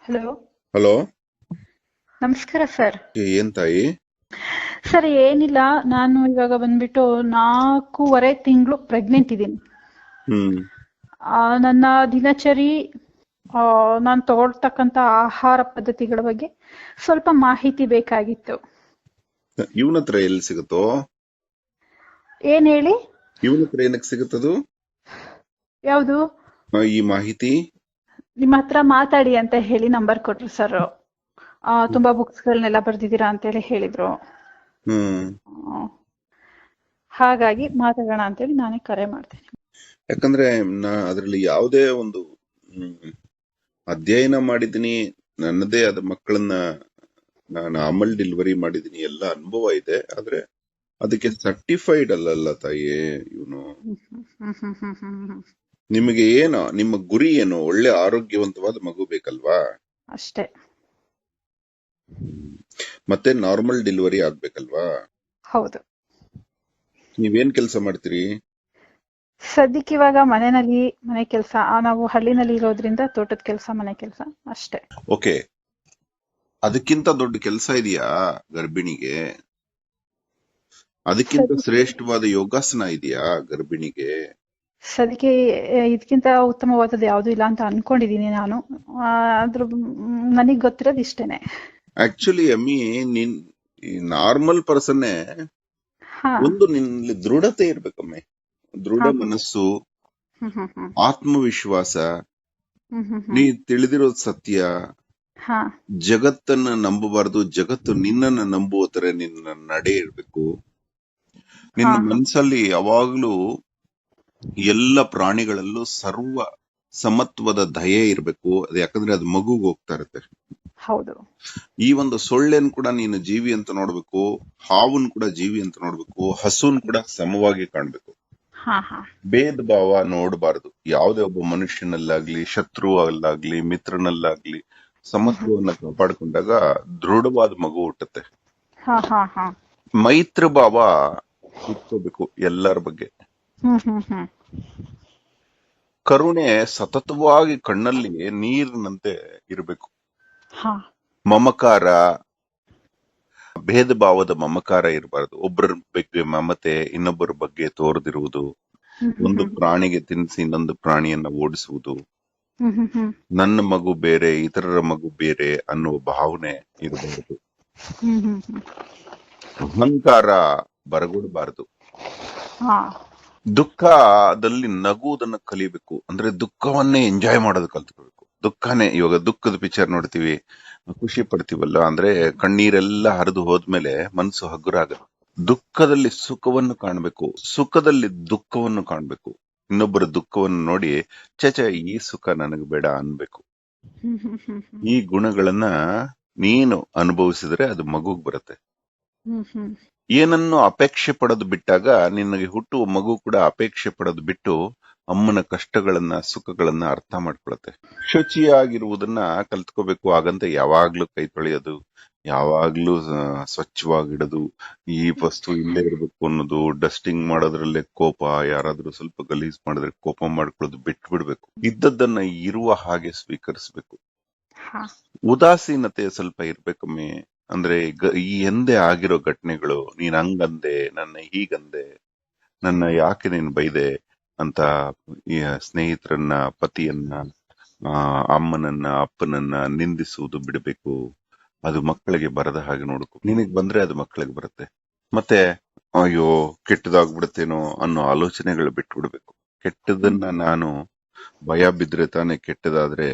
Hello. Hello. ನಮಸ್ಕಾರ sir. ಏನ್ ತಾಯಿ? ಸರ್ ಏನಿಲ್ಲ, ನಾನು ಇವಾಗ ಬಂದ್ಬಿಟ್ಟು 4.5 ತಿಂಗಳು ಪ್ರೆಗ್ನೆಂಟ್ ಇದ್ದೀನಿ. ಹ್ಮ್. ನನ್ನ ದಿನಚರಿ, ನಾನು ತಗೊಳ್ತಕ್ಕಂಥ ಆಹಾರ ಪದ್ಧತಿಗಳ ಬಗ್ಗೆ ಸ್ವಲ್ಪ ಮಾಹಿತಿ ಬೇಕಾಗಿತ್ತು. ಇವನ ಹತ್ರ ಎಲ್ಲಿ ಸಿಗುತ್ತೋ? ಏನ್ ಹೇಳಿ? ಇವನ ಹತ್ರ ಏನಕ್ಕೆ ಸಿಗುತ್ತದು ಯಾವುದು? ಈ ಮಾಹಿತಿ? ನಿಮ್ಮ ಹತ್ರ ಮಾತಾಡಿ ಅಂತ ಹೇಳಿ ನಂಬರ್ ಕೊಟ್ರು ಸರ್. ತುಂಬಾ ಬುಕ್ಸ್ಗಳನ್ನೆಲ್ಲ ಬರ್ದಿದ್ದೀರಾ ಅಂತೇಳಿ ಹೇಳಿದ್ರು. ಹ್ಮ್. ಆ, ಹಾಗಾಗಿ ಮಾತಾಡೋಣ ಅಂತೇಳಿ ನಾನೇ ಕರೆ ಮಾಡ್ತೇನೆ. ಯಾಕಂದ್ರೆ ಅದ್ರಲ್ಲಿ ಯಾವುದೇ ಒಂದು ಅಧ್ಯಯನ ಮಾಡಿದೀನಿ, ನನ್ನದೇ ಆದ ಮಕ್ಕಳನ್ನ ನಾನು ಅಮಲ್ ಡೆಲಿವರಿ ಮಾಡಿದೀನಿ, ಎಲ್ಲ ಅನುಭವ ಇದೆ. ಆದ್ರೆ ಅದಕ್ಕೆ ಸರ್ಟಿಫೈಡ್ ಅಲ್ಲಲ್ಲ ತಾಯಿ ಇವನು. ಹ್ಮ್ ಹ್ಮ್ ಹ್ಮ್ ಹ್ಮ್ ಹ್ಮ್. ನಿಮಗೆ ಏನು, ನಿಮ್ಮ ಗುರಿ ಏನು? ಒಳ್ಳೆ ಆರೋಗ್ಯವಂತವಾದ ಮಗು ಬೇಕಲ್ವಾ? ಅಷ್ಟೇ. ಮತ್ತೆ ನಾರ್ಮಲ್ ಡೆಲಿವರಿ ಆಗ್ಬೇಕಲ್ವಾ? ಹೌದು. ನೀವೇನ್ ಕೆಲಸ ಮಾಡ್ತೀರಿ? ಸದ್ಯಕ್ಕೆ ಇವಾಗ ಮನೆ ಕೆಲಸ. ನಾವು ಹಳ್ಳಿನಲ್ಲಿ ಇರೋದ್ರಿಂದ ತೋಟದ ಕೆಲಸ, ಮನೆ ಕೆಲಸ ಅಷ್ಟೇ. ಓಕೆ. ಅದಕ್ಕಿಂತ ದೊಡ್ಡ ಕೆಲಸ ಇದೆಯಾ ಗರ್ಭಿಣಿಗೆ? ಅದಕ್ಕಿಂತ ಸದ್ಯಕ್ಕೆ ಶ್ರೇಷ್ಠವಾದ ಯೋಗಾಸನ ಇದೆಯಾ ಗರ್ಭಿಣಿಗೆ? ಸದ್ಯಕ್ಕೆ ಇದಕ್ಕಿಂತ ಉತ್ತಮವಾದದ್ದು ಯಾವುದು ಇಲ್ಲ ಅಂತ ಅನ್ಕೊಂಡಿದೀನಿ ನಾನು. ಆದ್ರೂ ನನಗ್ ಗೊತ್ತಿರೋದು ಇಷ್ಟೇನೆ. ಆಕ್ಚುಲಿ ಅಮ್ಮಿ, ನಿನ್ ನಾರ್ಮಲ್ ಪರ್ಸನ್ನೇ ಹಾ ಒಂದು ನಿನ್ನಲ್ಲಿ ದೃಢತೆ ಇರ್ಬೇಕಮ್ಮೆ. ದೃಢ ಹಾ ಮನಸ್ಸು, ಹ್ಮ್ ಹ್ಮ್ ಹ್ಮ್ ಆತ್ಮವಿಶ್ವಾಸ, ಹ್ಮ್ ಹ್ಮ್ ನೀ ಹ್ಮ್ ತಿಳಿದಿರೋದು ಸತ್ಯ. ಹಾ ಜಗತ್ತನ್ನ ನಂಬಬಾರದು, ಜಗತ್ತು ನಿನ್ನನ್ನ ನಂಬುವ ತರ ನಿನ್ನ ನಡೆ ಇರ್ಬೇಕು. ಹಾ ನಿನ್ನ ಹಾ ಮನಸ್ಸಲ್ಲಿ ಯಾವಾಗ್ಲೂ ಎಲ್ಲ ಪ್ರಾಣಿಗಳಲ್ಲೂ ಸರ್ವ ಸಮತ್ವದ ದಯೆ ಇರ್ಬೇಕು. ಅದು ಯಾಕಂದ್ರೆ ಅದು ಮಗುಗೆ ಹೋಗ್ತಾ ಇರುತ್ತೆ. ಹೌದು. ಈ ಒಂದು ಸೊಳ್ಳೆನ್ ಕೂಡ ನೀನು ಜೀವಿ ಅಂತ ನೋಡ್ಬೇಕು, ಹಾವುನ್ ಕೂಡ ಜೀವಿ ಅಂತ ನೋಡ್ಬೇಕು, ಹಸುನ್ ಕೂಡ ಸಮವಾಗಿ ಕಾಣ್ಬೇಕು. ಹಾ ಹಾ ಭೇದ ಭಾವ ನೋಡಬಾರದು. ಯಾವುದೇ ಒಬ್ಬ ಮನುಷ್ಯನಲ್ಲಾಗ್ಲಿ, ಶತ್ರುವಲ್ಲಾಗ್ಲಿ, ಮಿತ್ರನಲ್ಲಾಗ್ಲಿ ಸಮತ್ವವನ್ನ ಕಾಪಾಡಿಕೊಂಡಾಗ ದೃಢವಾದ ಮಗು ಹುಟ್ಟುತ್ತೆ. ಹಾ ಹಾ ಹಾ ಮೈತ್ರ ಭಾವ ಇಟ್ಕೋಬೇಕು ಎಲ್ಲರ ಬಗ್ಗೆ. ಹ್ಮ್ ಹ್ಮ್ ಹ್ಮ್ ಕರುಣೆ ಸತತವಾಗಿ ಕಣ್ಣಲ್ಲಿ ನೀರಿನಂತೆ ಇರಬೇಕು. ಹಾ ಮಮಕಾರ, ಭೇದ ಭಾವದ ಮಮಕಾರ ಇರಬಾರದು. ಒಬ್ಬರ ಬಗ್ಗೆ ಮಮತೆ, ಇನ್ನೊಬ್ಬರ ಬಗ್ಗೆ ತೋರದಿರುವುದು, ಹ್ಮ್ ಹ್ಮ್ ಒಂದು ಹ್ಮ್ ಪ್ರಾಣಿಗೆ ತಿನ್ನಿಸಿ ಇನ್ನೊಂದು ಪ್ರಾಣಿಯನ್ನ ಓಡಿಸುವುದು, ಹ್ಮ್ ಹ್ಮ್ ಹ್ಮ್ ನನ್ನ ಮಗು ಬೇರೆ ಇತರರ ಮಗು ಬೇರೆ ಅನ್ನುವ ಭಾವನೆ ಇರಬಾರದು. ಹ್ಮ್ ಹ್ಮ್ ಹ್ಮ್ ಅಹಂಕಾರ ಬರಗೂಡಬಾರದು. ಹಾ ದುಃಖದಲ್ಲಿ ನಗುವುದನ್ನ ಕಲಿಬೇಕು. ಅಂದ್ರೆ ದುಃಖವನ್ನೇ ಎಂಜಾಯ್ ಮಾಡೋದು ಕಲ್ತ್ಕೋಬೇಕು. ದುಃಖನೇ, ಇವಾಗ ದುಃಖದ ಪಿಕ್ಚರ್ ನೋಡ್ತೀವಿ, ಖುಷಿ ಪಡ್ತೀವಲ್ಲ, ಅಂದ್ರೆ ಕಣ್ಣೀರೆಲ್ಲ ಹರಿದು ಹೋದ್ಮೇಲೆ ಮನಸ್ಸು ಹಗುರ ಆಗುತ್ತೆ. ದುಃಖದಲ್ಲಿ ಸುಖವನ್ನು ಕಾಣಬೇಕು, ಸುಖದಲ್ಲಿ ದುಃಖವನ್ನು ಕಾಣಬೇಕು. ಇನ್ನೊಬ್ಬರ ದುಃಖವನ್ನು ನೋಡಿ ಚಚ ಈ ಸುಖ ನನಗೆ ಬೇಡ ಅನ್ಬೇಕು. ಹ್ಮ್ ಹ್ಮ್ ಹ್ಮ್ ಹ್ಮ್ ಈ ಗುಣಗಳನ್ನ ನೀನು ಅನುಭವಿಸಿದ್ರೆ ಅದು ಮಗುಗ್ ಬರುತ್ತೆ. ಹ್ಮ್ ಹ್ಮ್ ಏನನ್ನು ಅಪೇಕ್ಷೆ ಪಡೋದು ಬಿಟ್ಟಾಗ ನಿನಗೆ ಹುಟ್ಟುವ ಮಗು ಕೂಡ ಅಪೇಕ್ಷೆ ಪಡೋದು ಬಿಟ್ಟು ಅಮ್ಮನ ಕಷ್ಟಗಳನ್ನ, ಸುಖಗಳನ್ನ ಅರ್ಥ ಮಾಡ್ಕೊಳತ್ತೆ. ಶುಚಿಯಾಗಿರುವುದನ್ನ ಕಲ್ತ್ಕೋಬೇಕು. ಹಾಗಂತ ಯಾವಾಗ್ಲೂ ಕೈ ತೊಳೆಯೋದು, ಯಾವಾಗ್ಲೂ ಸ್ವಚ್ಛವಾಗಿಡೋದು, ಈ ವಸ್ತು ಇಲ್ಲೇ ಇರ್ಬೇಕು ಅನ್ನೋದು, ಡಸ್ಟಿಂಗ್ ಮಾಡೋದ್ರಲ್ಲೇ ಕೋಪ, ಯಾರಾದ್ರೂ ಸ್ವಲ್ಪ ಗಲೀಜ್ ಮಾಡಿದ್ರೆ ಕೋಪ ಮಾಡ್ಕೊಳ್ಳೋದು ಬಿಟ್ಟು ಬಿಡ್ಬೇಕು. ಇದ್ದದ್ದನ್ನ ಇರುವ ಹಾಗೆ ಸ್ವೀಕರಿಸ್ಬೇಕು. ಹಾ ಉದಾಸೀನತೆ ಸ್ವಲ್ಪ ಇರ್ಬೇಕಮ್ಮೆ. ಅಂದ್ರೆ ಈ ಹಿಂದೆ ಆಗಿರೋ ಘಟನೆಗಳು, ನೀನ್ ಹಂಗಂದೆ, ನನ್ನ ಹೀಗಂದೆ, ನನ್ನ ಯಾಕೆ ನೀನ್ ಬೈದೆ ಅಂತ ಈ ಸ್ನೇಹಿತರನ್ನ, ಪತಿಯನ್ನ, ಅಮ್ಮನನ್ನ, ಅಪ್ಪನನ್ನ ನಿಂದಿಸುವುದು ಬಿಡಬೇಕು. ಅದು ಮಕ್ಕಳಿಗೆ ಬರದ ಹಾಗೆ ನೋಡ್ಕೊ. ನಿನಗ್ ಬಂದ್ರೆ ಅದು ಮಕ್ಕಳಿಗೆ ಬರುತ್ತೆ. ಮತ್ತೆ ಅಯ್ಯೋ ಕೆಟ್ಟದಾಗ್ಬಿಡುತ್ತೇನೋ ಅನ್ನೋ ಆಲೋಚನೆಗಳು ಬಿಟ್ಟು ಬಿಡ್ಬೇಕು. ಕೆಟ್ಟದನ್ನ ನಾನು ಭಯ ಬಿದ್ರೆ ತಾನೇ ಕೆಟ್ಟದಾದ್ರೆ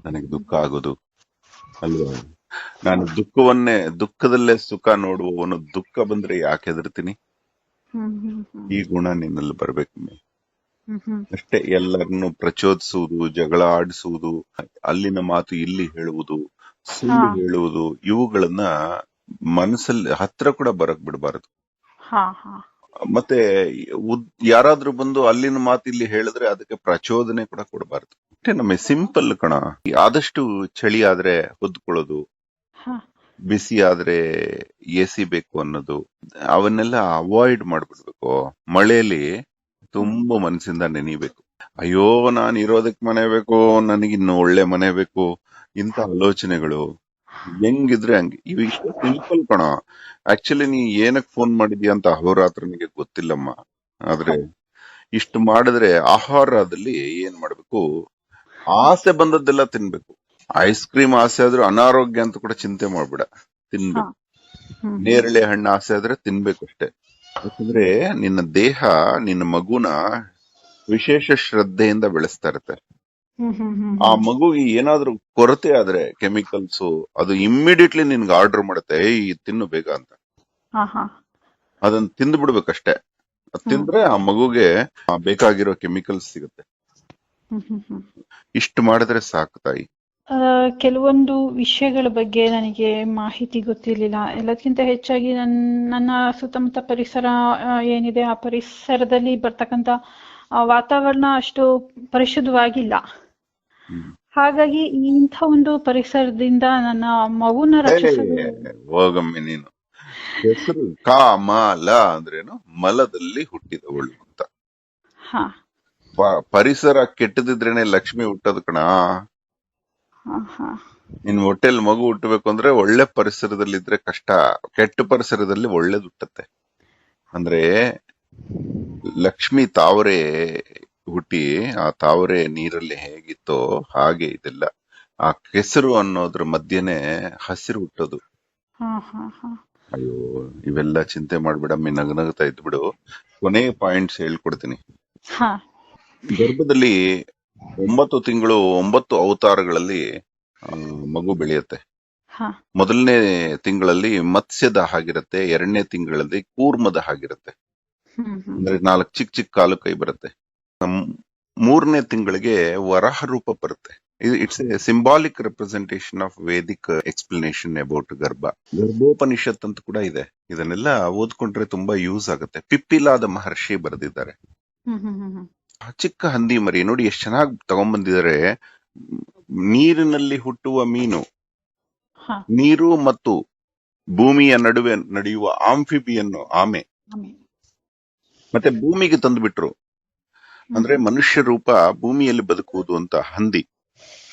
ನನಗೆ ದುಃಖ ಆಗೋದು ಅಲ್ವಾ? ನಾನು ದುಃಖದಲ್ಲೇ ಸುಖ ನೋಡುವವನು. ದುಃಖ ಬಂದ್ರೆ ಯಾಕೆ ಹೆದರ್ತೀನಿ? ಹ್ಮ್ ಹ್ಮ್ ಹ್ಮ್ ಈ ಗುಣ ನಿನ್ನಲ್ಲಿ ಬರ್ಬೇಕೊಮ್ಮೆ. ಹ್ಮ್ ಹ್ಮ್ ಅಷ್ಟೇ. ಎಲ್ಲರನ್ನು ಪ್ರಚೋದಿಸುವುದು, ಜಗಳ ಆಡಿಸುವುದು, ಅಲ್ಲಿನ ಮಾತು ಇಲ್ಲಿ ಹೇಳುವುದು, ಹಾ ಸುಳ್ಳು ಹೇಳುವುದು, ಇವುಗಳನ್ನ ಮನಸ್ಸಲ್ಲಿ ಹತ್ರ ಕೂಡ ಬರಕ್ ಬಿಡಬಾರದು. ಹಾ ಹಾ ಮತ್ತೆ ಯಾರಾದ್ರೂ ಬಂದು ಅಲ್ಲಿನ ಮಾತು ಇಲ್ಲಿ ಹೇಳಿದ್ರೆ ಅದಕ್ಕೆ ಪ್ರಚೋದನೆ ಕೂಡ ಕೊಡಬಾರದು. ಅಷ್ಟೇ ನಮಗೆ ಸಿಂಪಲ್ ಕಣ. ಆದಷ್ಟು ಚಳಿ ಆದ್ರೆ ಹೊದ್ಕೊಳ್ಳೋದು, ಹಾ ಬಿಸಿ ಆದ್ರೆ ಎಸಿ ಬೇಕು ಅನ್ನೋದು, ಅವನ್ನೆಲ್ಲ ಅವಾಯ್ಡ್ ಮಾಡ್ಬಿಡ್ಬೇಕು. ಮಳೆಯಲ್ಲಿ ತುಂಬಾ ಮನಸ್ಸಿಂದ ನೆನಿಬೇಕು. ಅಯ್ಯೋ ನಾನ್ ಇರೋದಕ್ ಮನೆ ಬೇಕು, ನನಗಿನ್ನು ಒಳ್ಳೆ ಮನೆ ಬೇಕು, ಇಂಥ ಆಲೋಚನೆಗಳು ಹೆಂಗಿದ್ರೆ ಹಂಗೆ ಇವು ಇಷ್ಟು ಸಿಂಪಲ್ ಕಣ. ಆಕ್ಚುಲಿ ನೀ ಏನಕ್ ಫೋನ್ ಮಾಡಿದ್ಯಾ ಅಂತ ಅಹೋರಾತ್ರನಿಗೆ ಗೊತ್ತಿಲ್ಲಮ್ಮ. ಆದ್ರೆ ಹೌದು. ಇಷ್ಟು ಮಾಡಿದ್ರೆ ಆಹಾರದಲ್ಲಿ ಏನ್ ಮಾಡ್ಬೇಕು, ಆಸೆ ಬಂದದ್ದೆಲ್ಲ ತಿನ್ಬೇಕು. ಐಸ್ ಕ್ರೀಮ್ ಆಸೆ ಆದ್ರೂ ಅನಾರೋಗ್ಯ ಅಂತ ಕೂಡ ಚಿಂತೆ ಮಾಡ್ಬೇಡ, ಹಾ. ತಿನ್ಬೇಕು. ಹ್ಮ್ ಹ್ಮ್ ನೇರಳೆ ಹಣ್ಣು ಆಸೆ ಆದ್ರೆ ತಿನ್ಬೇಕಷ್ಟೇ. ಯಾಕಂದ್ರೆ ನಿನ್ನ ದೇಹ ನಿನ್ನ ಮಗುನ ವಿಶೇಷ ಶ್ರದ್ಧೆಯಿಂದ ಬೆಳೆಸ್ತಾ ಇರುತ್ತೆ. ಹ್ಮ್ ಹ್ಮ್ ಹ್ಮ್ ಆ ಹ್ಮ್ ಮಗುಗೆ ಏನಾದ್ರೂ ಕೊರತೆ ಆದ್ರೆ ಕೆಮಿಕಲ್ಸ್, ಅದು ಇಮ್ಮಿಡಿಯೇಟ್ಲಿ ನಿನ್ಗೆ ಆರ್ಡರ್ ಮಾಡುತ್ತೆ, ಏಯ್ ಇದ್ ತಿನ್ನು ಬೇಗ ಅಂತ. ಹಾ ಹಾ. ಅದನ್ನ ತಿಂದು ಬಿಡ್ಬೇಕಷ್ಟೇ. ಅದ್ ಹ್ಮ್ ತಿಂದ್ರೆ ಆ ಮಗುಗೆ ಬೇಕಾಗಿರೋ ಕೆಮಿಕಲ್ಸ್ ಸಿಗುತ್ತೆ. ಹ್ಮ್ ಹ್ಮ್ ಹ್ಮ್ ಇಷ್ಟು ಮಾಡಿದ್ರೆ ಸಾಕು ತಾಯಿ. ಆ, ಕೆಲವೊಂದು ವಿಷಯಗಳ ಬಗ್ಗೆ ನನಗೆ ಮಾಹಿತಿ ಗೊತ್ತಿರಲಿಲ್ಲ. ಎಲ್ಲದಕ್ಕಿಂತ ಹೆಚ್ಚಾಗಿ ನನ್ನ ಸುತ್ತಮುತ್ತ ಪರಿಸರ ಏನಿದೆ, ಆ ಪರಿಸರದಲ್ಲಿ ಬರ್ತಕ್ಕಂಥ ವಾತಾವರಣ ಅಷ್ಟು ಪರಿಶುದ್ಧವಾಗಿಲ್ಲ. ಹ್ಮ್. ಹಾಗಾಗಿ ಇಂಥ ಒಂದು ಪರಿಸರದಿಂದ ನನ್ನ ಮಗುನ ಏ, ರಕ್ಷಿಸಲು. ಹೋಗಮ್ಮೆ ನೀನು. ಹೆಸರು ಕಾಮಲ ಅಂದ್ರೇನು, ಮಲದಲ್ಲಿ ಹುಟ್ಟಿದವಳು ಅಂತ. ಹಾ ಪರಿಸರ ಕೆಟ್ಟದಿದ್ರೇನೆ ಲಕ್ಷ್ಮಿ ಹುಟ್ಟೋದು ಕಣ. ಹಾ ಹಾ ನಿನ್ ಹೊಟ್ಟೆಲ್ ಮಗು ಹುಟ್ಟಬೇಕು ಅಂದ್ರೆ ಒಳ್ಳೆ ಪರಿಸರದಲ್ಲಿ ಇದ್ರೆ ಕಷ್ಟ, ಕೆಟ್ಟ ಪರಿಸರದಲ್ಲಿ ಒಳ್ಳೇದು ಹುಟ್ಟತ್ತೆ. ಅಂದ್ರೆ ಲಕ್ಷ್ಮಿ ತಾವರೆ ಹುಟ್ಟಿ ಆ ತಾವರೆ ನೀರಲ್ಲಿ ಹೇಗಿತ್ತೋ ಹಾಗೆ ಇದೆಲ್ಲ. ಆ ಕೆಸರು ಅನ್ನೋದ್ರ ಮಧ್ಯೆನೆ ಹಸಿರು ಹುಟ್ಟೋದು. ಹಾ ಹಾ ಹಾ ಅಯ್ಯೋ, ಇವೆಲ್ಲ ಚಿಂತೆ ಮಾಡ್ಬಿಡಮ್ಮಿ, ನಗನಗ್ತಾ ಇದ್ಬಿಡು. ಕೊನೆ ಪಾಯಿಂಟ್ಸ್ ಹೇಳ್ಕೊಡ್ತೀನಿ. ಹಾ ಗರ್ಭದಲ್ಲಿ 9 ತಿಂಗಳು 9 ಅವತಾರಗಳಲ್ಲಿ ಮಗು ಬೆಳೆಯುತ್ತೆ. ಹಾ ಮೊದಲನೇ ತಿಂಗಳಲ್ಲಿ ಮತ್ಸ್ಯದ ಹಾಗಿರುತ್ತೆ, 2ನೇ ತಿಂಗಳಲ್ಲಿ ಕೂರ್ಮದ ಹಾಗಿರುತ್ತೆ. ಹ್ಮ್ ಹ್ಮ್ ಅಂದ್ರೆ 4 ಚಿಕ್ಕ ಚಿಕ್ಕ ಕಾಲು ಕೈ ಬರುತ್ತೆ. 3ನೇ ತಿಂಗಳಿಗೆ ವರಾಹ ರೂಪ ಬರುತ್ತೆ. It's a symbolic representation of Vedic explanation about Garbhopanishad ಅಂತ ಕೂಡ ಇದೆ. ಇದನ್ನೆಲ್ಲ ಓದ್ಕೊಂಡ್ರೆ ತುಂಬಾ ಯೂಸ್ ಆಗುತ್ತೆ. ಪಿಪ್ಪಿಲಾದ ಮಹರ್ಷಿ ಬರೆದಿದ್ದಾರೆ. ಹ್ಮ್ ಹ್ಮ್ ಹ್ಮ್ ಹ್ಮ್ ಆ ಚಿಕ್ಕ ಹಂದಿ ಮರಿ ನೋಡಿ ಎಷ್ಟು ಚೆನ್ನಾಗಿ ತಗೊಂಡ್ಬಂದಿದ್ದಾರೆ. ನೀರಿನಲ್ಲಿ ಹುಟ್ಟುವ ಮೀನು, ಹಾ ನೀರು ಮತ್ತು ಭೂಮಿಯ ನಡುವೆ ನಡೆಯುವ ಆಂಫಿಬಿಯನ್ ಆಮೆ, ಆಮೇಲೆ. ಮತ್ತೆ ಭೂಮಿಗೆ ತಂದುಬಿಟ್ರು. ಹ್ಮ್ ಅಂದ್ರೆ ಮನುಷ್ಯ ರೂಪ ಭೂಮಿಯಲ್ಲಿ ಬದುಕುವುದು ಅಂತ ಹಂದಿ.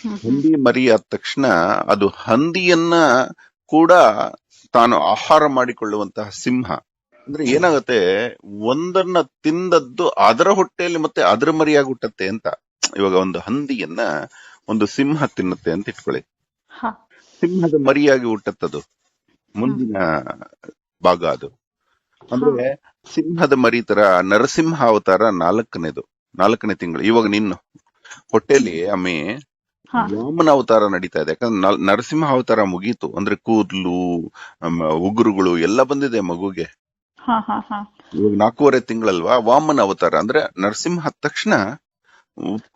ಹ್ಮ್ ಹ್ಮ್ ಹಂದಿ ಮರಿ ಆದ ತಕ್ಷಣ ಅದು ಹಂದಿಯನ್ನ ಕೂಡ ತಾನು ಆಹಾರ ಮಾಡಿಕೊಳ್ಳುವಂತಹ ಸಿಂಹ. ಅಂದ್ರೆ ಏನಾಗತ್ತೆ, ಒಂದನ್ನ ತಿಂದದ್ದು ಅದರ ಹೊಟ್ಟೆಯಲ್ಲಿ ಮತ್ತೆ ಅದರ ಮರಿಯಾಗಿ ಹುಟ್ಟತ್ತೆ ಅಂತ. ಇವಾಗ ಒಂದು ಹಂದಿಯನ್ನ ಒಂದು ಸಿಂಹ ತಿನ್ನುತ್ತೆ ಅಂತ ಇಟ್ಕೊಳ್ಳಿ, ಹಾ ಸಿಂಹದ ಮರಿಯಾಗಿ ಹುಟ್ಟತ್ತದು ಹ್ಮ್ ಮುಂದಿನ ಭಾಗ ಅದು. ಹಾ ಅಂದ್ರೆ ಸಿಂಹದ ಮರಿ ತರ ನರಸಿಂಹ ಅವತಾರ 4ನೇ ತಿಂಗಳು. ಇವಾಗ ನಿನ್ನ ಹೊಟ್ಟೆಲಿ ಅಮ್ಮಿ ಹಾ ವಾಮನ ಅವತಾರ ನಡೀತಾ ಇದೆ. ಯಾಕಂದ್ರೆ ನರಸಿಂಹ ಅವತಾರ ಮುಗೀತು. ಅಂದ್ರೆ ಕೂದ್ಲು, ಉಗುರುಗಳು ಎಲ್ಲ ಬಂದಿದೆ ಮಗುಗೆ. ಹಾ ಹಾ ಹಾ ಇವಾಗ 4.5 ತಿಂಗಳಲ್ವಾ. ವಾಮನ ಅವತಾರ ಅಂದ್ರೆ ನರಸಿಂಹ ಆದ ತಕ್ಷಣ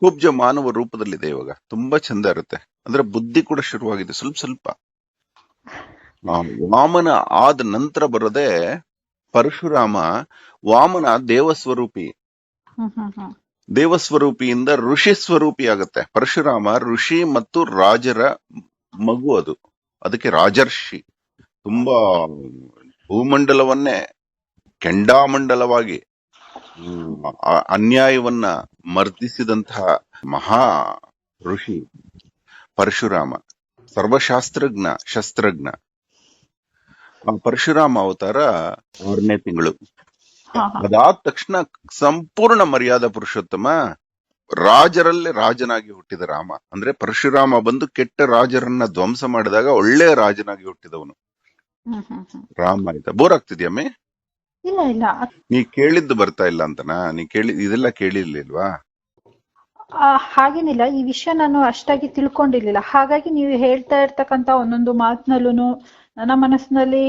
ಕುಬ್ಜ ಮಾನವ ರೂಪದಲ್ಲಿದೆ ಇವಾಗ. ತುಂಬಾ ಚಂದ ಇರುತ್ತೆ. ಅಂದ್ರೆ ಬುದ್ಧಿ ಕೂಡ ಶುರುವಾಗಿದೆ ಸ್ವಲ್ಪ ಸ್ವಲ್ಪ. ವಾಮನ ಆದ ನಂತರ ಬರೋದೇ ಪರಶುರಾಮ. ವಾಮನ ದೇವಸ್ವರೂಪಿ, ಹ್ಮ್ ಹ್ಮ್ ಹ್ಮ್ ದೇವಸ್ವರೂಪಿಯಿಂದ ಋಷಿ ಸ್ವರೂಪಿ ಆಗತ್ತೆ. ಪರಶುರಾಮ ಋಷಿ ಮತ್ತು ರಾಜರ ಮಗು ಅದು, ಅದಕ್ಕೆ ರಾಜರ್ಷಿ. ತುಂಬಾ ಭೂಮಂಡಲವನ್ನೇ ಕೆಂಡಾಮಂಡಲವಾಗಿ ಅನ್ಯಾಯವನ್ನ ಮರ್ದಿಸಿದಂತಹ ಮಹಾ ಋಷಿ ಪರಶುರಾಮ. ಸರ್ವಶಾಸ್ತ್ರಜ್ಞ, ಶಸ್ತ್ರಜ್ಞ. ಪರಶುರಾಮ ಅವತಾರ 6ನೇ ತಿಂಗಳು. ಹಾ ಹಾ ಅದಾದ ತಕ್ಷಣ ಸಂಪೂರ್ಣ ಮರ್ಯಾದಾ ಪುರುಷೋತ್ತಮ, ರಾಜರಲ್ಲೇ ರಾಜನಾಗಿ ಹುಟ್ಟಿದ ರಾಮ. ಅಂದ್ರೆ ಪರಶುರಾಮ ಬಂದು ಕೆಟ್ಟ ರಾಜರನ್ನ ಧ್ವಂಸ ಮಾಡಿದಾಗ ಒಳ್ಳೆ ರಾಜನಾಗಿ ಹುಟ್ಟಿದವನು ಹ್ಮ್ ಹ್ಮ್ ಹ್ಮ್ ರಾಮ. ಆಯ್ತಾ? ಬೋರ್ ಆಗ್ತಿದ್ಯಮ್ಮೆ? ಇಲ್ಲ ಇಲ್ಲ ನೀ ಕೇಳಿದ್ದು ಬರ್ತಾ ಇಲ್ಲ ಅಂತನಾ? ನೀ ಇದೆಲ್ಲ ಕೇಳಿರ್ಲಿಲ್ವಾ? ಹಾಗೇನಿಲ್ಲ. ಈ ವಿಷಯ ನಾನು ಅಷ್ಟಾಗಿ ತಿಳ್ಕೊಂಡಿರ್ಲಿಲ್ಲ. ಹಾಗಾಗಿ ನೀವು ಹೇಳ್ತಾ ಇರ್ತಕ್ಕಂತ ಒಂದೊಂದು ಮಾತಿನಲ್ಲೂ ನನ್ನ ಮನಸ್ಸಿನಲ್ಲಿ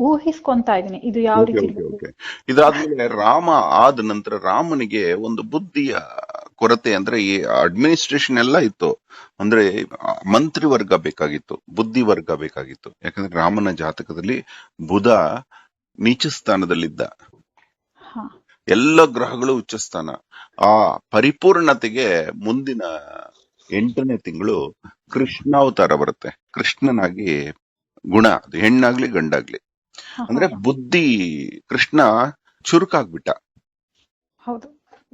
ಊಹಿಸ್ಕೊಂತಾ ಇದೀನಿ ಇದು ಯಾವ ಓಕೆ ರೀತಿ ಓಕೆ ಇರ್ಬೋದು. ಓಕೆ. ಇದಾದ್ಮೇಲೆ ರಾಮ ಆದ ನಂತರ ರಾಮನಿಗೆ ಒಂದು ಬುದ್ಧಿಯ ಕೊರತೆ. ಅಂದ್ರೆ ಈ ಅಡ್ಮಿನಿಸ್ಟ್ರೇಷನ್ ಎಲ್ಲ ಇತ್ತು. ಅಂದ್ರೆ ಮಂತ್ರಿ ವರ್ಗ ಬೇಕಾಗಿತ್ತು, ಬುದ್ಧಿ ವರ್ಗ ಬೇಕಾಗಿತ್ತು. ಯಾಕಂದ್ರೆ ರಾಮನ ಜಾತಕದಲ್ಲಿ ಬುಧ ನೀಚ ಸ್ಥಾನದಲ್ಲಿದ್ದ, ಹಾ ಎಲ್ಲ ಗ್ರಹಗಳು ಉಚ್ಚ ಸ್ಥಾನ. ಆ ಪರಿಪೂರ್ಣತೆಗೆ ಮುಂದಿನ 8ನೇ ತಿಂಗಳು ಕೃಷ್ಣಾವತಾರ ಬರುತ್ತೆ. ಕೃಷ್ಣನಾಗಿ ಗುಣ, ಅದು ಹೆಣ್ಣಾಗ್ಲಿ ಗಂಡಾಗ್ಲಿ. ಹಾ ಹಾ ಅಂದ್ರೆ ಹಾ ಬುದ್ಧಿ, ಕೃಷ್ಣ ಚುರುಕಾಗ್ಬಿಟ್ಟ. ಹೌದು.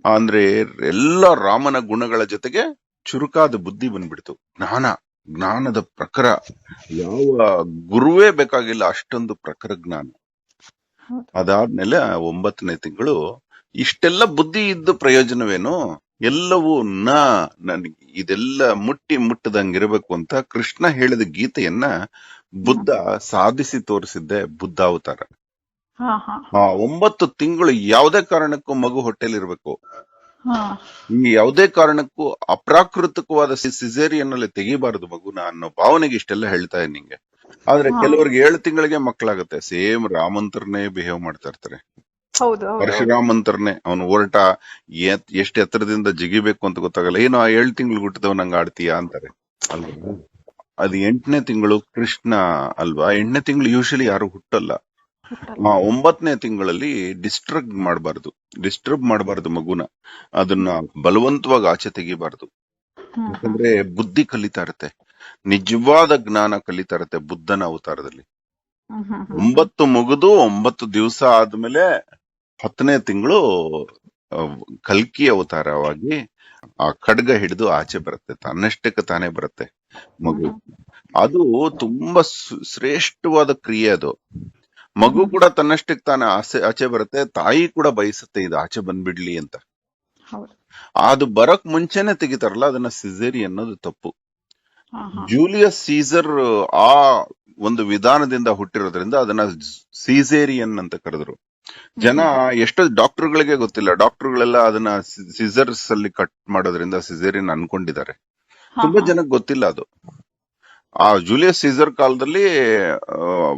ಅಂದ್ರೆ ಎಲ್ಲ ರಾಮನ ಗುಣಗಳ ಜೊತೆಗೆ ಚುರುಕಾದ ಬುದ್ಧಿ ಬಂದ್ಬಿಡ್ತು. ಜ್ಞಾನ, ಜ್ಞಾನದ ಪ್ರಖರ, ಯಾವ ಗುರುವೇ ಬೇಕಾಗಿಲ್ಲ, ಅಷ್ಟೊಂದು ಪ್ರಖರ ಜ್ಞಾನ. ಹೌದು. ಅದಾದ್ಮೇಲೆ 9ನೇ ತಿಂಗಳು ಇಷ್ಟೆಲ್ಲ ಬುದ್ಧಿ ಇದ್ದು ಪ್ರಯೋಜನವೇನು, ಎಲ್ಲವೂ ನನಗೆ ಇದೆಲ್ಲ ಮುಟ್ಟದಂಗಿರಬೇಕು ಅಂತ ಕೃಷ್ಣ ಹೇಳಿದ ಗೀತೆಯನ್ನ ಬುದ್ಧ ಸಾಧಿಸಿ ತೋರಿಸಿದ್ದೆ ಬುದ್ಧ ಅವತಾರ. ಹಾ ಹಾ ಆ 9 ತಿಂಗಳು ಯಾವುದೇ ಕಾರಣಕ್ಕೂ ಮಗು ಹೊಟ್ಟೆಲಿರ್ಬೇಕು, ಹಾ ಈ ಯಾವುದೇ ಕಾರಣಕ್ಕೂ ಅಪ್ರಾಕೃತಿಕವಾದ ಸಿಸೇರಿಯನ್ ಅಲ್ಲಿ ತೆಗಿಬಾರದು ಮಗುನ ಅನ್ನೋ ಭಾವನೆಗೆ ಇಷ್ಟೆಲ್ಲ ಹೇಳ್ತಾ ಇದ್ದೀನಿ ನಿಂಗೆ. ಆದ್ರೆ ಹಾ. ಕೆಲವರಿಗೆ 7 ತಿಂಗಳಿಗೆ ಮಕ್ಕಳಾಗುತ್ತೆ. ಸೇಮ್ ರಾಮಂತರನೇ ಬಿಹೇವ್ ಮಾಡ್ತಾ ಇರ್ತಾರೆ, ಹೌದು ಹೌದು ಹೌದು. ಪರಶುರಾಮಂತರನೇ. ಅವನು ಹೊರಟ ಎಷ್ಟು ಎತ್ತರದಿಂದ ಜಿಗಿಬೇಕು ಅಂತ ಗೊತ್ತಾಗಲ್ಲ, ಏನು ಆ 7 ತಿಂಗಳು ಹುಟ್ಟಿದವ್ ನಂಗೆ ಆಡ್ತೀಯಾ ಅಂತಾರೆ ಅಲ್ವಾ. ಅದು 8ನೇ ತಿಂಗಳು ಕೃಷ್ಣ ಅಲ್ವಾ. 8ನೇ ತಿಂಗಳು ಯೂಶಲಿ ಯಾರು ಹುಟ್ಟಲ್ಲ. ಹುಟ್ಟಲ್ಲ. 9ನೇ ತಿಂಗಳಲ್ಲಿ ಡಿಸ್ಟರ್ಬ್ ಮಾಡಬಾರ್ದು ಮಗುನ, ಅದನ್ನ ಬಲವಂತವಾಗಿ ಆಚೆ ತೆಗಿಬಾರ್ದು. ಹ್ಮ್ ಹ್ಮ್ ಯಾಕಂದ್ರೆ ಬುದ್ಧಿ ಕಲಿತಾ ಇರತ್ತೆ, ನಿಜವಾದ ಜ್ಞಾನ ಕಲಿತಾ ಇರತ್ತೆ ಬುದ್ಧನ ಅವತಾರದಲ್ಲಿ. ಹ್ಮ್ ಹ್ಮ್ ಹ್ಮ್ 9 ಮುಗಿದು 9 ದಿವಸ ಆದ್ಮೇಲೆ 10ನೇ ತಿಂಗಳು ಕಲ್ಕಿ ಅವತಾರವಾಗಿ ಆ ಖಡ್ಗ ಹಿಡಿದು ಆಚೆ ಬರುತ್ತೆ, ತನ್ನಷ್ಟಕ್ಕೆ ತಾನೇ ಬರುತ್ತೆ ಮಗು. ಅದು ತುಂಬಾ ಶ್ರೇಷ್ಠವಾದ ಕ್ರಿಯೆ ಅದು. ಮಗು ಕೂಡ ತನ್ನಷ್ಟಕ್ಕೆ ತಾನೇ ಆಚೆ ಬರುತ್ತೆ, ತಾಯಿ ಕೂಡ ಬಯಸುತ್ತೆ ಇದು ಆಚೆ ಬಂದ್ಬಿಡ್ಲಿ ಅಂತ. ಹೌದು. ಅದು ಬರಕ್ ಮುಂಚೆನೆ ತೆಗಿತಾರಲ್ಲ, ಅದನ್ನ ಸಿಸೇರಿ ಅನ್ನೋದು ತಪ್ಪು. ಹಾ ಹಾ ಜೂಲಿಯಸ್ ಸೀಸರ್ ಆ ಒಂದು ವಿಧಾನದಿಂದ ಹುಟ್ಟಿರೋದ್ರಿಂದ ಅದನ್ನ ಸೀಸೇರಿಯನ್ ಅಂತ ಕರೆದ್ರು. ಜನ ಎಷ್ಟೋ ಡಾಕ್ಟರ್ಗಳಿಗೆ ಗೊತ್ತಿಲ್ಲ, ಡಾಕ್ಟರ್ಗಳೆಲ್ಲ ಅದನ್ನ ಸಿಸರ್ಸ್ ಅಲ್ಲಿ ಕಟ್ ಮಾಡೋದ್ರಿಂದ ಸಿಸೇರಿಯನ್ ಅನ್ಕೊಂಡಿದ್ದಾರೆ. ಹಾ ತುಂಬಾ ಹಾ ಜನಕ್ಕೆ ಗೊತ್ತಿಲ್ಲ ಅದು. ಆ ಜೂಲಿಯಸ್ ಸೀಸರ್ ಕಾಲದಲ್ಲಿ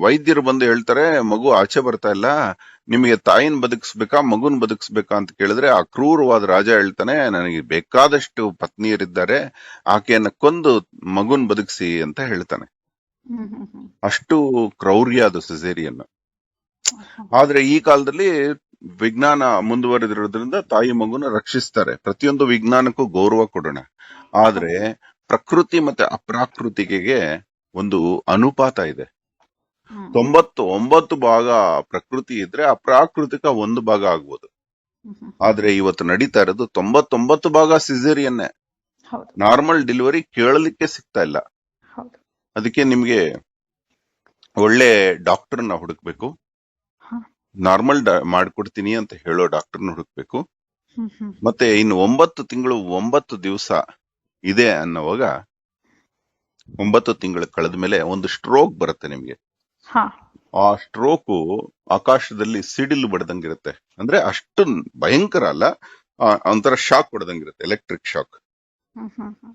ವೈದ್ಯರು ಬಂದು ಹೇಳ್ತಾರೆ, ಮಗು ಆಚೆ ಬರ್ತಾ ಇಲ್ಲ, ನಿಮಗೆ ತಾಯಿನ ಬದುಕಿಸ್ಬೇಕಾ ಮಗುನ್ ಬದುಕಿಸ್ಬೇಕಾ ಅಂತ ಕೇಳಿದ್ರೆ, ಆ ಕ್ರೂರವಾದ ರಾಜ ಹೇಳ್ತಾನೆ, ನನಗೆ ಬೇಕಾದಷ್ಟು ಪತ್ನಿಯರಿದ್ದಾರೆ, ಆಕೆಯನ್ನ ಕೊಂದು ಮಗುನ್ ಬದುಕಿಸಿ ಅಂತ ಹೇಳ್ತಾನೆ. ಹ್ಮ್ ಹ್ಮ್ ಹ್ಮ್ ಅಷ್ಟು ಕ್ರೌರ್ಯ ಅದು ಸಿಸೇರಿಯನ್. ಹ್ಮ್. ಆದ್ರೆ ಈ ಕಾಲದಲ್ಲಿ ವಿಜ್ಞಾನ ಮುಂದುವರೆದಿರೋದ್ರಿಂದ ತಾಯಿ ಮಗುನ ರಕ್ಷಿಸ್ತಾರೆ. ಪ್ರತಿಯೊಂದು ವಿಜ್ಞಾನಕ್ಕೂ ಗೌರವ ಕೊಡೋಣ. ಆದ್ರೆ ಪ್ರಕೃತಿ ಮತ್ತೆ ಅಪ್ರಾಕೃತಿಕೆಗೆ ಒಂದು ಅನುಪಾತ ಇದೆ. ಹ್ಮ್ 99 ಭಾಗ ಪ್ರಕೃತಿ ಇದ್ರೆ ಅಪ್ರಾಕೃತಿಕ 1 ಭಾಗ ಆಗ್ಬೋದು. ಹ್ಮ್ ಹ್ಮ್. ಆದ್ರೆ ಇವತ್ತು ನಡೀತಾ ಇರೋದು 99 ಭಾಗ ಸಿಸೇರಿಯನ್ನೇ. ಹೌದು ನಾರ್ಮಲ್ ಡೆಲಿವರಿ ಕೇಳಲಿಕ್ಕೆ ಸಿಗ್ತಾ ಇಲ್ಲ. ಹೌದು. ಅದಕ್ಕೆ ನಿಮ್ಗೆ ಒಳ್ಳೆ ಡಾಕ್ಟರ್ನ ಹುಡುಕ್ಬೇಕು, ಹಾ. ನಾರ್ಮಲ್ ಮಾಡ್ಕೊಡ್ತೀನಿ ಅಂತ ಹೇಳೋ ಡಾಕ್ಟರ್ನ ಹುಡುಕ್ಬೇಕು. ಹ್ಮ್ ಹ್ಮ್ ಮತ್ತೆ ಇನ್ನು 9 ತಿಂಗಳು 9 ದಿವಸ ಇದೆ ಅನ್ನೋವಾಗ 9 ತಿಂಗಳು ಕಳೆದ ಮೇಲೆ ಒಂದು ಸ್ಟ್ರೋಕ್ ಬರುತ್ತೆ ನಿಮ್ಗೆ. ಹಾ ಆ ಸ್ಟ್ರೋಕು ಆಕಾಶದಲ್ಲಿ ಸಿಡಿಲು ಬಡ್ದಂಗಿರುತ್ತೆ. ಅಂದ್ರೆ ಅಷ್ಟು ಭಯಂಕರ ಅಲ್ಲ, ಒಂಥರ ಶಾಕ್ ಹೊಡೆದಂಗಿರುತ್ತೆ, ಎಲೆಕ್ಟ್ರಿಕ್ ಶಾಕ್. ಹ್ಮ್ ಹ್ಮ್ ಹ್ಮ್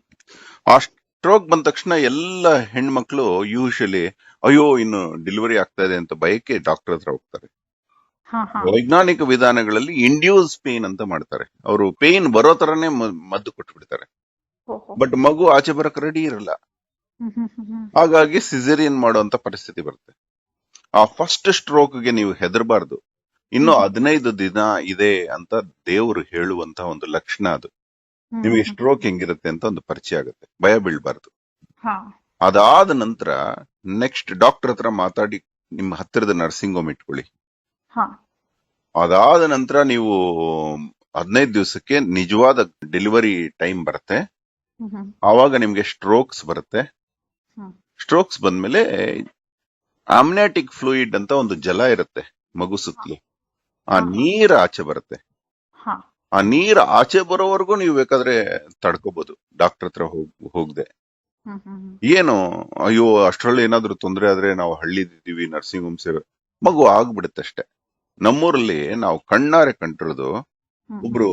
ಆ ಸ್ಟ್ರೋಕ್ ಬಂದ ತಕ್ಷಣ ಎಲ್ಲ ಹೆಣ್ಮಕ್ಳು ಯೂಶಲಿ ಅಯ್ಯೋ ಇನ್ನು ಡೆಲಿವರಿ ಆಗ್ತಾ ಇದೆ ಅಂತ ಭಯಕ್ಕೆ ಡಾಕ್ಟರ್ ಹತ್ರ ಹೋಗ್ತಾರೆ. ಹಾ ಹಾ ವೈಜ್ಞಾನಿಕ ವಿಧಾನಗಳಲ್ಲಿ ಇಂಡ್ಯೂಸ್ ಪೇನ್ ಅಂತ ಮಾಡ್ತಾರೆ. ಅವರು ಪೇನ್ ಬರೋ ತರನೇ ಮದ್ದು ಕೊಟ್ಬಿಡ್ತಾರೆ. ಓಹೋ. ಬಟ್ ಮಗು ಆಚೆ ಬರಕ್ ರೆಡಿ ಇರಲ್ಲ. ಹ್ಮ್ ಹ್ಮ್ ಹ್ಮ್ ಹ್ಮ್ ಹಾಗಾಗಿ ಸಿಸೇರಿಯನ್ ಮಾಡುವಂತ ಪರಿಸ್ಥಿತಿ ಬರುತ್ತೆ. ಆ ಫಸ್ಟ್ ಸ್ಟ್ರೋಕ್ಗೆ ನೀವು ಹೆದರಬಾರ್ದು. ಇನ್ನು 15 ದಿನ ಇದೆ ಅಂತ ದೇವರು ಹೇಳುವಂತ ಒಂದು ಲಕ್ಷಣ ಅದು. ಹ್ಮ್ ನಿಮಗೆ ಹ್ಮ್. ಸ್ಟ್ರೋಕ್ ಹೆಂಗಿರುತ್ತೆ ಅಂತ ಒಂದು ಪರಿಚಯ ಆಗುತ್ತೆ, ಭಯ ಬೀಳ್ಬಾರ್ದು. ಹಾ ಅದಾದ ನಂತರ ನೆಕ್ಸ್ಟ್ ಡಾಕ್ಟರ್ ಹತ್ರ ಮಾತಾಡಿ ನಿಮ್ಮ ಹತ್ತಿರದ ನರ್ಸಿಂಗ್ ಹೋಮ್ ಇಟ್ಕೊಳ್ಳಿ. ಹಾ ಅದಾದ ನಂತರ ನೀವು 15 ದಿವಸಕ್ಕೆ ನಿಜವಾದ ಡೆಲಿವರಿ ಟೈಮ್ ಬರುತ್ತೆ. ಹ್ಮ್ ಹ್ಮ್ ಆವಾಗ ನಿಮ್ಗೆ ಸ್ಟ್ರೋಕ್ಸ್ ಬರುತ್ತೆ. ಹ್ಮ್ ಸ್ಟ್ರೋಕ್ಸ್ ಬಂದ್ಮೇಲೆ ಆಮ್ನೆಟಿಕ್ ಫ್ಲೂಯಿಡ್ ಅಂತ ಒಂದು ಜಲ ಇರುತ್ತೆ ಮಗು ಸುತ್ತಲೂ, ಆ ನೀರ್ ಆಚೆ ಬರುತ್ತೆ. ಹಾ ಆ ನೀರ್ ಆಚೆ ಬರೋವರೆಗೂ ನೀವು ಬೇಕಾದ್ರೆ ತಡ್ಕೋಬಹುದು ಡಾಕ್ಟರ್ ಹತ್ರ ಹೋಗದೆ. ಹ್ಮ್ ಹ್ಮ್ ಹ್ಮ್ ಏನು ಅಯ್ಯೋ ಅಷ್ಟ್ರಲ್ಲಿ ಏನಾದ್ರೂ ತೊಂದರೆ ಆದ್ರೆ ನಾವು ಹಳ್ಳಿದಿದ್ದೀವಿ, ನರ್ಸಿಂಗ್ ಹೋಮ್ಸ್ ಮಗು ಆಗ್ಬಿಡುತ್ತೆ ಅಷ್ಟೇ. ನಮ್ಮೂರಲ್ಲಿ ನಾವು ಕಣ್ಣಾರೆ ಕಂಡಿರೋದು ಹ್ಮ್ ಒಬ್ರು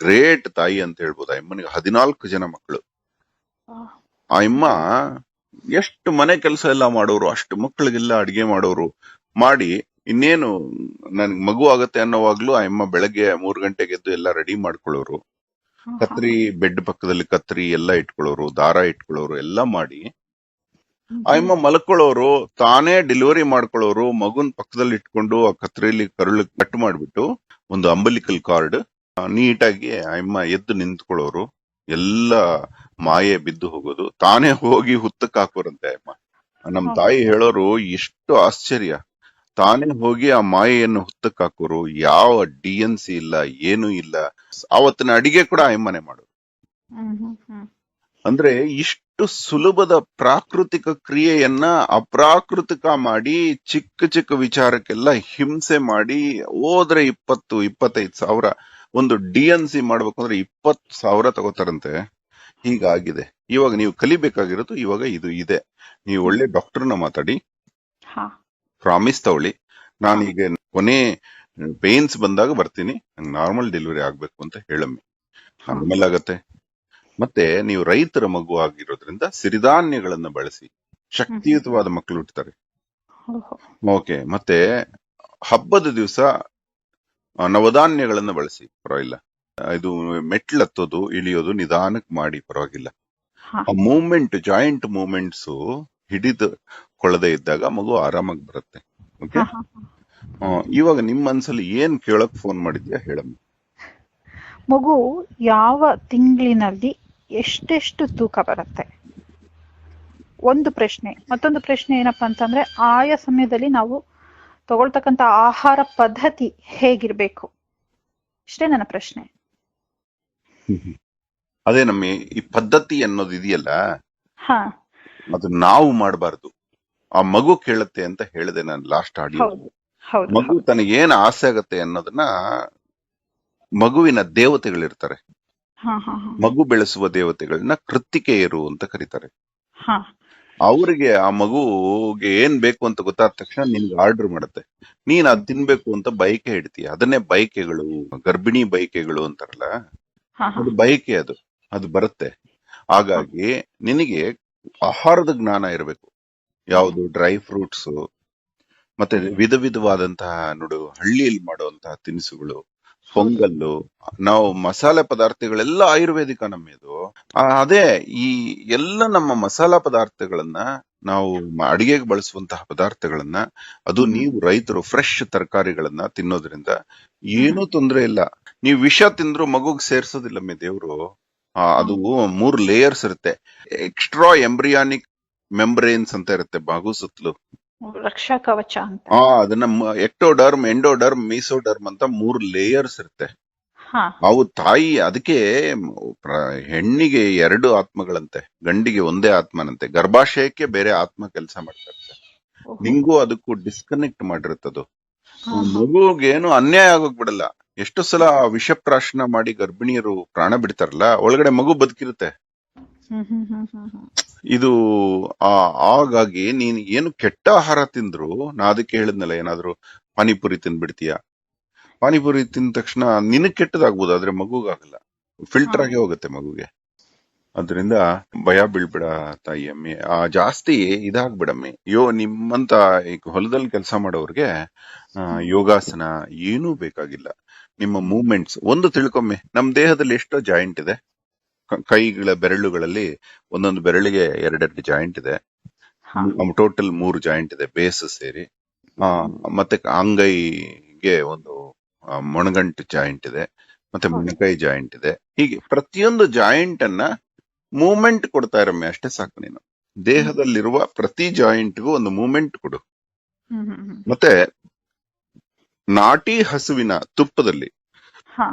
ಗ್ರೇಟ್ ತಾಯಿ ಅಂತ ಹೇಳ್ಬೋದು. ಆ ಅಮ್ಮನಿಗೆ 14 ಜನ ಮಕ್ಕಳು. ಆ ಅಮ್ಮ ಎಷ್ಟು ಮನೆ ಕೆಲಸ ಎಲ್ಲ ಮಾಡೋರು, ಅಷ್ಟು ಮಕ್ಕಳಿಗೆಲ್ಲ ಅಡಿಗೆ ಮಾಡೋರು, ಮಾಡಿ ಇನ್ನೇನು ನನ್ಗೆ ಮಗು ಆಗತ್ತೆ ಅನ್ನೋವಾಗ್ಲೂ ಆ ಅಮ್ಮ ಬೆಳಗ್ಗೆ 3 ಗಂಟೆಗೆ ಎದ್ದು ಎಲ್ಲ ರೆಡಿ ಮಾಡ್ಕೊಳ್ಳೋರು. ಕತ್ರಿ, ಬೆಡ್ ಪಕ್ಕದಲ್ಲಿ ಕತ್ರಿ ಎಲ್ಲ ಇಟ್ಕೊಳ್ಳೋರು, ದಾರ ಇಟ್ಕೊಳ್ಳೋರು, ಎಲ್ಲ ಮಾಡಿ ಆ ಅಮ್ಮ ಮಲ್ಕೊಳ್ಳೋರು, ತಾನೇ ಡೆಲಿವರಿ ಮಾಡ್ಕೊಳ್ಳೋರು. ಮಗುನ್ ಪಕ್ಕದಲ್ಲಿ ಇಟ್ಕೊಂಡು ಆ ಕತ್ರಿಲಿ ಕರುಳು ಕಟ್ ಮಾಡ್ಬಿಟ್ಟು ಒಂದು ಅಂಬಲಿಕಲ್ ಕಾರ್ಡ್ ನೀಟಾಗಿ ಆ ಅಮ್ಮ ಎದ್ದು ನಿಂತ್ಕೊಳ್ಳೋರು. ಎಲ್ಲ ಮಾಯೆ ಬಿದ್ದು ಹೋಗೋದು, ತಾನೇ ಹೋಗಿ ಹುತ್ತಕ್ ಹಾಕೋರಂತೆ ಅಮ್ಮ. ನಮ್ ತಾಯಿ ಹೇಳೋರು ಎಷ್ಟು ಆಶ್ಚರ್ಯ. ತಾನೇ ಹೋಗಿ ಆ ಮಾಯೆಯನ್ನು ಹುತ್ತಕ್ ಹಾಕೋರು, ಯಾವ DNC ಇಲ್ಲ, ಏನೂ ಇಲ್ಲ. ಆವತ್ತಿನ ಅಡಿಗೆ ಕೂಡ ಆ ಅಮ್ಮನೆ ಮಾಡೋರು. ಹ್ಮ್ ಹ್ಮ್ ಹ್ಮ್ ಅಂದ್ರೆ ಇಷ್ಟು ಎಷ್ಟು ಸುಲಭದ ಪ್ರಾಕೃತಿಕ ಕ್ರಿಯೆಯನ್ನ ಅಪ್ರಾಕೃತಿಕ ಮಾಡಿ ಚಿಕ್ಕ ಚಿಕ್ಕ ವಿಚಾರಕ್ಕೆಲ್ಲ ಹಿಂಸೆ ಮಾಡಿ ಹೋದ್ರೆ 20-25 ಸಾವಿರ. ಒಂದು DNC ಮಾಡ್ಬೇಕು ಅಂದ್ರೆ 20 ಸಾವಿರ ತಗೋತಾರಂತೆ. ಹೀಗಾಗಿದೆ. ಇವಾಗ ನೀವು ಕಲಿಬೇಕಾಗಿರೋದು ಇವಾಗ ಇದು ಇದೆ. ನೀವು ಒಳ್ಳೆ ಡಾಕ್ಟರ್ನ ಮಾತಾಡಿ, ಹಾ ಪ್ರಾಮಿಸ್ ತಗೊಳ್ಳಿ, ನಾನೀಗ ಕೊನೆ ಪೇನ್ಸ್ ಬಂದಾಗ ಬರ್ತೀನಿ, ನಂಗೆ ನಾರ್ಮಲ್ ಡೆಲಿವರಿ ಆಗ್ಬೇಕು ಅಂತ ಹೇಳಮ್ಮಿ. ಹಾ ನಾರ್ಮಲ್ ಆಗತ್ತೆ. ಮತ್ತೆ ನೀವು ರೈತರ ಮಗು ಆಗಿರೋದ್ರಿಂದ ಸಿರಿಧಾನ್ಯಗಳನ್ನ ಬಳಸಿ, ಶಕ್ತಿಯುತವಾದ ಮಕ್ಕಳು ಹುಟ್ಟುತ್ತಾರೆ. ಓಹೋ. ಓಕೆ. ಮತ್ತೆ ಹಬ್ಬದ ದಿವಸ ನವಧಾನ್ಯಗಳನ್ನ ಬಳಸಿ, ಪರವಾಗಿಲ್ಲ. ಇದು ಮೆಟ್ಲು ಹತ್ತೋದು ಇಳಿಯೋದು ನಿಧಾನಕ್ಕೆ ಮಾಡಿ, ಪರವಾಗಿಲ್ಲ. ಹಾ ಆ ಮೂವ್ಮೆಂಟ್, ಜಾಯಿಂಟ್ ಮೂವ್ಮೆಂಟ್ಸ್ ಹಿಡಿದುಕೊಳ್ಳದೆ ಇದ್ದಾಗ ಮಗು ಆರಾಮಾಗಿ ಬರುತ್ತೆ. ಓಕೆ. ಹಾ ಹಾ ಇವಾಗ ನಿಮ್ಮ ಮನ್ಸಲ್ಲಿ ಏನ್ ಕೇಳಕ್ ಫೋನ್ ಮಾಡಿದ್ಯಾ ಹೇಳಮ್ಮ. ಮಗು ಯಾವ ತಿಂಗಳಿನಲ್ಲಿ ಎಷ್ಟೆಷ್ಟು ತೂಕ ಬರುತ್ತೆ? ಒಂದು ಪ್ರಶ್ನೆ. ಮತ್ತೊಂದು ಪ್ರಶ್ನೆ ಏನಪ್ಪಾ ಅಂತಂದ್ರೆ, ಆಯಾ ಸಮಯದಲ್ಲಿ ನಾವು ತಗೊಳ್ತಕ್ಕಂತ ಆಹಾರ ಪದ್ಧತಿ ಹೇಗಿರ್ಬೇಕು? ಇಷ್ಟೇ ನನ್ನ ಪ್ರಶ್ನೆ. ಅದೇ ನಮ್ಮ ಈ ಪದ್ಧತಿ ಅನ್ನೋದು ಇದೆಯಲ್ಲ, ಹಾ ಅದು ನಾವು ಮಾಡಬಾರ್ದು, ಆ ಮಗು ಕೇಳುತ್ತೆ ಅಂತ ಹೇಳಿದೆ ನಾನು ಲಾಸ್ಟ್ ಆಡಿಯೋ. ಹೌದು ಹೌದು ಮಗು ಹೌದು. ತನಗೇನ್ ಆಸೆ ಆಗತ್ತೆ ಅನ್ನೋದನ್ನ ಮಗುವಿನ ದೇವತೆಗಳಿರ್ತಾರೆ. ಹಾ ಹಾ ಹಾ ಮಗು ಬೆಳೆಸುವ ದೇವತೆಗಳನ್ನ ಕೃತ್ತಿಕೆಯರು ಅಂತ ಕರೀತಾರೆ. ಹಾ ಅವ್ರಿಗೆ ಆ ಮಗುಗೆ ಏನ್ ಬೇಕು ಅಂತ ಗೊತ್ತಾದ ತಕ್ಷಣ ನಿನ್ಗೆ ಆರ್ಡರ್ ಮಾಡುತ್ತೆ. ನೀನ್ ಅದ್ ತಿನ್ಬೇಕು ಅಂತ ಬಯಕೆ ಇಡ್ತೀಯ. ಅದನ್ನೇ ಬಯಕೆಗಳು, ಗರ್ಭಿಣಿ ಬಯಕೆಗಳು ಅಂತಾರಲ್ಲ, ಹಾ ಹಾ ಅದು ಬಯಕೆ. ಅದು ಬರುತ್ತೆ. ಹಾಗಾಗಿ ನಿನಗೆ ಆಹಾರದ ಜ್ಞಾನ ಇರಬೇಕು. ಯಾವುದು ಡ್ರೈ ಫ್ರೂಟ್ಸ್, ಮತ್ತೆ ವಿಧ ವಿಧವಾದಂತಹ ನೋಡು, ಹಳ್ಳಿಯಲ್ಲಿ ಮಾಡುವಂತಹ ತಿನಿಸುಗಳು, ಪೊಂಗಲ್ಲು, ನಾವು ಮಸಾಲೆ ಪದಾರ್ಥಗಳೆಲ್ಲ ಆಯುರ್ವೇದಿಕ ನಮ್ಮದು. ಅದೇ ಈ ಎಲ್ಲ ನಮ್ಮ ಮಸಾಲಾ ಪದಾರ್ಥಗಳನ್ನ, ನಾವು ಅಡಿಗೆಗೆ ಬಳಸುವಂತಹ ಪದಾರ್ಥಗಳನ್ನ, ಅದು ನೀವು ರೈತರು ಫ್ರೆಶ್ ತರಕಾರಿಗಳನ್ನ ತಿನ್ನೋದ್ರಿಂದ ಏನೂ ತೊಂದರೆ ಇಲ್ಲ. ನೀವು ವಿಷ ತಿಂದ್ರು ಮಗುಗ್ ಸೇರ್ಸೋದಿಲ್ಲಮ್ಮೆ ದೇವ್ರು. ಅದು 3 ಲೇಯರ್ಸ್ ಇರುತ್ತೆ. ಎಕ್ಸ್ಟ್ರಾ ಎಂಬ್ರಿಯಾನಿಕ್ ಮೆಂಬ್ರೇನ್ಸ್ ಅಂತ ಇರುತ್ತೆ ಮಗು ಸುತ್ತಲೂ. ರಕ್ಷಾ ಕವಚ ಅಂತ. ಅದನ್ನ ಎಕ್ಟೋಡರ್ಮ್, ಎಂಡೋಡರ್ಮ್, ಮೀಸೋಡರ್ಮ್ ಅಂತ 3 ಲೇಯರ್ಸ್ ಇರುತ್ತೆ. ಹಾ ಅವು ತಾಯಿ, ಅದಕ್ಕೆ ಹೆಣ್ಣಿಗೆ 2 ಆತ್ಮಗಳಂತೆ, ಗಂಡಿಗೆ ಒಂದೇ ಆತ್ಮನಂತೆ. ಗರ್ಭಾಶಯಕ್ಕೆ ಬೇರೆ ಆತ್ಮ ಕೆಲಸ ಮಾಡ್ತಾ ಇರುತ್ತೆ. ಓಹೋ. ನಿಂಗೂ ಅದಕ್ಕೂ ಡಿಸ್ಕನೆಕ್ಟ್ ಮಾಡಿರುತ್ತದು. ಹಾ ಹಾ ಮಗುಗೇನು ಅನ್ಯಾಯ ಆಗೋಗ್ ಬಿಡಲ್ಲ. ಎಷ್ಟು ಸಲ ವಿಷಪ್ರಾಶನ ಮಾಡಿ ಗರ್ಭಿಣಿಯರು ಪ್ರಾಣ ಬಿಡ್ತಾರಲ್ಲ, ಒಳಗಡೆ ಮಗು ಬದುಕಿರುತ್ತೆ. ಹ್ಮ್ ಹ್ಮ್ ಹ್ಮ್ ಹ್ಮ್ ಹ್ಮ್ ಇದು ಹಾಗಾಗಿ ನೀನ್ ಏನು ಕೆಟ್ಟ ಆಹಾರ ತಿಂದ್ರು, ನಾ ಅದಕ್ಕೆ ಹೇಳಿದ್ನಲ್ಲ, ಏನಾದ್ರು ಪಾನಿಪುರಿ ತಿಂದ್ಬಿಡ್ತೀಯ, ಪಾನಿಪುರಿ ತಿಂದ ತಕ್ಷಣ ನಿನಗ್ ಕೆಟ್ಟದಾಗ್ಬೋದು, ಆದ್ರೆ ಮಗುಗಾಗಲ್ಲ. ಫಿಲ್ಟರ್ ಆಗಿ ಹೋಗುತ್ತೆ ಮಗುಗೆ. ಅದರಿಂದ ಭಯ ಬೀಳ್ಬಿಡ ತಾಯಿಯಮ್ಮಿ. ಜಾಸ್ತಿ ಇದಾಗ್ಬಿಡಮ್ಮಿ. ನಿಮ್ಮಂತ ಈಗ ಹೊಲದಲ್ಲಿ ಕೆಲಸ ಮಾಡೋರ್ಗೆ ಯೋಗಾಸನ ಏನೂ ಬೇಕಾಗಿಲ್ಲ. ನಿಮ್ಮ ಮೂವ್ಮೆಂಟ್ಸ್ ಒಂದು ತಿಳ್ಕೊಮ್ಮೆ. ನಮ್ ದೇಹದಲ್ಲಿ ಎಷ್ಟೋ ಜಾಯಿಂಟ್ ಇದೆ. ಕೈಗಳ ಬೆರಳುಗಳಲ್ಲಿ ಒಂದೊಂದು ಬೆರಳಿಗೆ 2 ಜಾಯಿಂಟ್ ಇದೆ. ಹಾ ಟೋಟಲ್ 3 ಜಾಯಿಂಟ್ ಇದೆ ಬೇಸ್ ಸೇರಿ. ಮತ್ತೆ ಅಂಗೈಗೆ ಒಂದು ಮೊಣಗಂಟು ಜಾಯಿಂಟ್ ಇದೆ, ಮತ್ತೆ ಮೊಣಕೈ ಜಾಯಿಂಟ್ ಇದೆ. ಹೀಗೆ ಪ್ರತಿಯೊಂದು ಜಾಯಿಂಟ್ ಅನ್ನ ಮೂವ್ಮೆಂಟ್ ಕೊಡ್ತಾ ಇರಮ್ಮೆ, ಅಷ್ಟೇ ಸಾಕು. ನೀನು ದೇಹದಲ್ಲಿರುವ ಪ್ರತಿ ಜಾಯಿಂಟ್ಗೂ ಒಂದು ಮೂವ್ಮೆಂಟ್ ಕೊಡು. ಹ್ಮ್ ಹ್ಮ್ ಹ್ಮ್ ಮತ್ತೆ ನಾಟಿ ಹಸುವಿನ ತುಪ್ಪದಲ್ಲಿ ಹಾ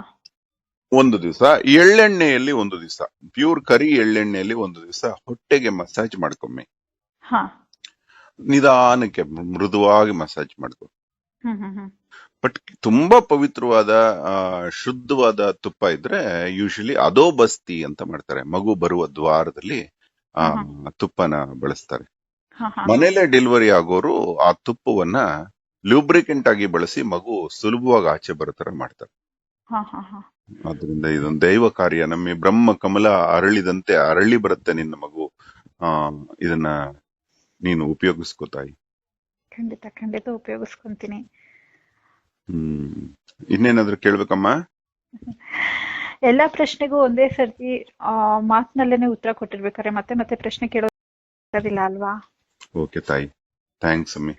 ಒಂದು ದಿವಸ, ಎಳ್ಳೆಣ್ಣೆಯಲ್ಲಿ ಒಂದು ದಿವಸ, ಪ್ಯೂರ್ ಕರಿ ಎಳ್ಳೆಣ್ಣೆಯಲ್ಲಿ ಒಂದು ದಿವಸ ಹೊಟ್ಟೆಗೆ ಮಸಾಜ್ ಮಾಡ್ಕೊಮ್ಮೆ. ಹಾ ನಿಧಾನಕ್ಕೆ ಮೃದುವಾಗಿ ಮಸಾಜ್ ಮಾಡ್ಕೊ. ಹ್ಮ್ ಹ್ಮ್ ಹ್ಮ್ ಬಟ್ ತುಂಬಾ ಪವಿತ್ರವಾದ ಶುದ್ಧವಾದ ತುಪ್ಪ ಇದ್ರೆ ಯೂಶಲಿ ಅದೋ ಬಸ್ತಿ ಅಂತ ಮಾಡ್ತಾರೆ. ಮಗು ಬರುವ ದ್ವಾರದಲ್ಲಿ ತುಪ್ಪನ ಬಳಸ್ತಾರೆ. ಹಾ ಹಾ ಮನೇಲೆ ಡೆಲಿವರಿ ಆಗೋರು ಆ ತುಪ್ಪವನ್ನ ಲೂಬ್ರಿಕೆಂಟ್ ಆಗಿ ಬಳಸಿ ಮಗು ಸುಲಭವಾಗಿ ಆಚೆ ಬರೋ ತರ ಮಾಡ್ತಾರೆ. ಹಾ ಹಾ ಹಾ ಆದ್ರಿಂದ ಇದೊಂದು ದೈವ ಕಾರ್ಯ. ನಮ್ಮ ಬ್ರಹ್ಮ ಕಮಲ ಅರಳಿದಂತೆ ಅರಳಿ ಬರುತ್ತೆ ನಿನ್ನ ಮಗು. ಇದನ್ನ ನೀನು ಉಪಯೋಗಿಸ್ಕೋ ತಾಯಿ. ಖಂಡಿತ ಖಂಡಿತ ಉಪಯೋಗಿಸ್ಕೊಂತೀನಿ. ಇನ್ನೇನಾದ್ರೂ ಕೇಳ್ಬೇಕಮ್ಮ? ಎಲ್ಲಾ ಪ್ರಶ್ನೆಗೂ ಒಂದೇ ಸರ್ತಿ ಮಾತಿನಲ್ಲೇನೆ ಉತ್ತರ ಕೊಟ್ಟಿರ್ಬೇಕಾರೆ ಮತ್ತೆ ಮತ್ತೆ ಪ್ರಶ್ನೆ ಕೇಳೋದಿಲ್ಲ ಅಲ್ವಾ? ಓಕೆ ತಾಯಿ, ಥ್ಯಾಂಕ್ಸ್ ಅಮ್ಮಿ.